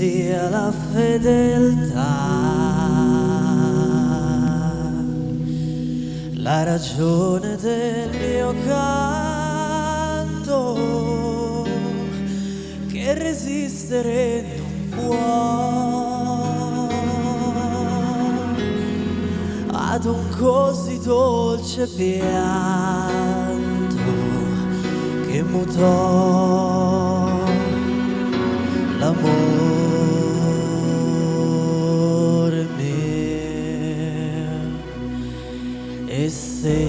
sia la fedeltà, la ragione del mio canto, che resistere non può ad un così dolce pianto che mutò l'amore mio. E se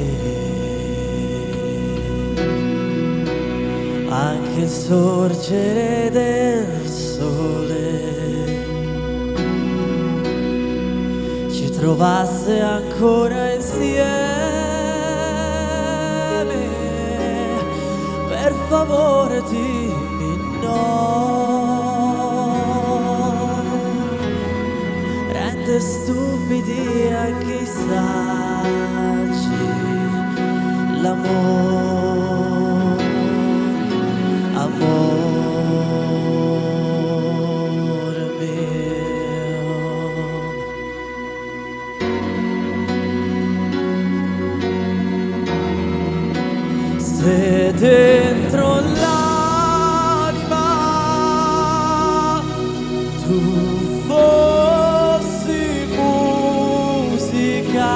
anche il sorgere del sole ci trovasse ancora insieme, per favore dimmi no. Rende stupidi anche i saggi l'amore, amore mio. Se dentro l'anima tu fossi musica,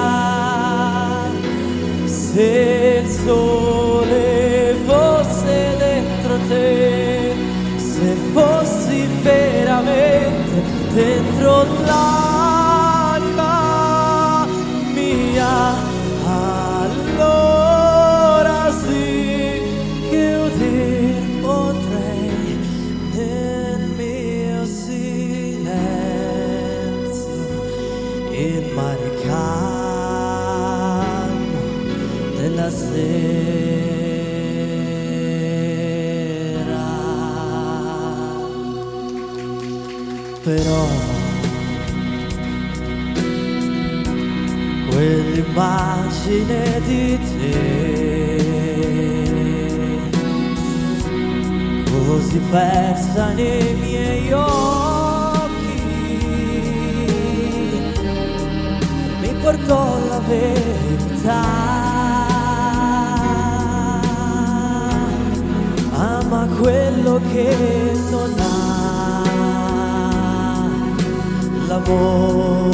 se il sole fosse dentro te, se fossi veramente dentro l'anima mia, allora sì che udir potrei nel mio silenzio il mare calmo della sera. Però quell'immagine di te, così persa nei miei occhi, mi portò alla verità. Ama quello che non ha l'amore